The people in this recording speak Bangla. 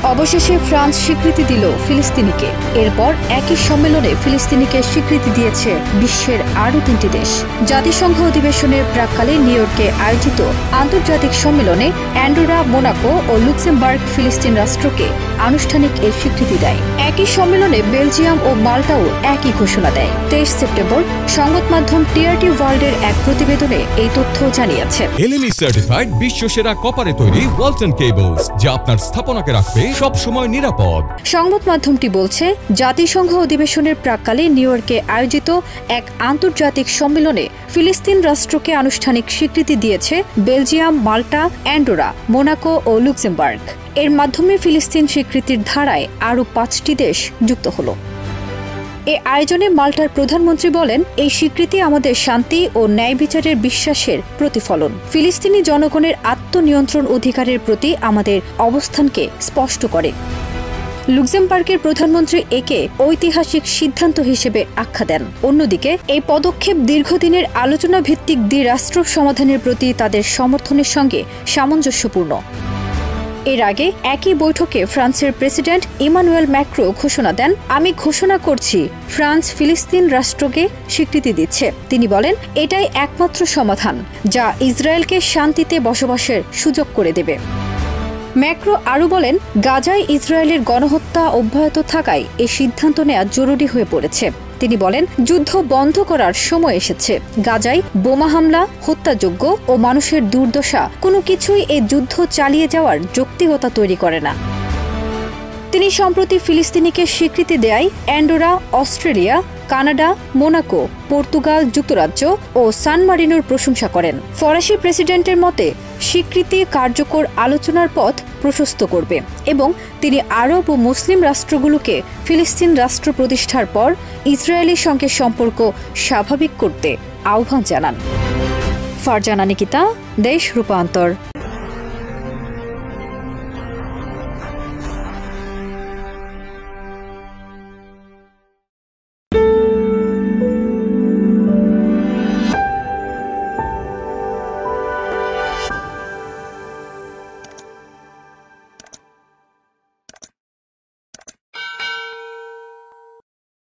অবশেষে ফ্রান্স স্বীকৃতি দিল ফিলিস্তিনিকে। এরপর একই সম্মেলনে ফিলিস্তিনিকে স্বীকৃতি দিয়েছে বিশ্বের আরও ৩টি দেশ। জাতিসংঘ অধিবেশনের প্রাক্কালে নিউ ইয়র্কে আয়োজিত আন্তর্জাতিক সম্মেলনে অ্যান্ডোরা, মোনাকো ও লুক্সেমবার্গ ফিলিস্তিন রাষ্ট্রকে আনুষ্ঠানিক এই স্বীকৃতি দেয়। একই সম্মেলনে বেলজিয়াম ও মাল্টাও একই ঘোষণা দেয়। ২৩ সেপ্টেম্বর সংবাদ মাধ্যম টিআরটি ওয়ার্ল্ডের এক প্রতিবেদনে এই তথ্য জানিয়েছে। এলএমই সার্টিফাইড বিশ্বসেরা কপারে তৈরি ওয়ালটন কেবলস, যা আপনার স্থাপনাকে রাখবে সব সময় নিরাপদ। সংবাদ মাধ্যমটি বলছে, জাতিসংঘ অধিবেশনের প্রাক্কালে নিউ ইয়র্কে আয়োজিত এক আন্তর্জাতিক সম্মেলনে ফিলিস্তিন রাষ্ট্রকে আনুষ্ঠানিক স্বীকৃতি দিয়েছে বেলজিয়াম, মাল্টা, অ্যান্ডোরা, মোনাকো ও লুক্সেমবার্গ। এর মাধ্যমে ফিলিস্তিন স্বীকৃতির ধারায় আরও ৫টি দেশ যুক্ত হলো। এ আয়োজনে মাল্টার প্রধানমন্ত্রী বলেন, এই স্বীকৃতি আমাদের শান্তি ও ন্যায় বিচারের বিশ্বাসের প্রতিফলন। ফিলিস্তিনি জনগণের আত্মনিয়ন্ত্রণ অধিকারের প্রতি আমাদের অবস্থানকে স্পষ্ট করে। লুক্সেমবার্গের প্রধানমন্ত্রী একে ঐতিহাসিক সিদ্ধান্ত হিসেবে আখ্যা দেন। অন্যদিকে এই পদক্ষেপ দীর্ঘদিনের আলোচনা ভিত্তিক দ্বিরাষ্ট্র সমাধানের প্রতি তাদের সমর্থনের সঙ্গে সামঞ্জস্যপূর্ণ। এর আগে একই বৈঠকে ফ্রান্সের প্রেসিডেন্ট ইমানুয়েল ম্যাক্রো ঘোষণা দেন, আমি ঘোষণা করছি ফ্রান্স ফিলিস্তিন রাষ্ট্রকে স্বীকৃতি দিচ্ছে। তিনি বলেন, এটাই একমাত্র সমাধান যা ইসরায়েলকে শান্তিতে বসবাসের সুযোগ করে দেবে। ম্যাক্রো আরও বলেন, গাজায় ইসরায়েলের গণহত্যা অব্যাহত থাকায় এই সিদ্ধান্ত নেওয়া জরুরি হয়ে পড়েছে। তিনি বলেন, যুদ্ধ বন্ধ করার সময় এসেছে। গাজায় বোমা হামলা, হত্যাযজ্ঞ ও মানুষের দুর্দশা কোনো কিছুই এই যুদ্ধ চালিয়ে যাওয়ার যৌক্তিকতা তৈরি করে না। তিনি সম্প্রতি ফিলিস্তিনিকে স্বীকৃতি দেয় Andorra, Australia, Canada, Monaco, Portugal, যুক্তরাজ্য ও সান মারিনোর প্রশংসা করেন। ফরাসি প্রেসিডেন্টের মতে, স্বীকৃতি কার্যকর আলোচনার পথ প্রশস্ত করবে এবং তিনি আরব ও মুসলিম রাষ্ট্রগুলোকে ফিলিস্তিন রাষ্ট্র প্রতিষ্ঠার পর ইসরায়েলের সঙ্গে সম্পর্ক স্বাভাবিক করতে আহ্বান জানান। ফারজানা নিকিতা, দেশ রূপান্তর।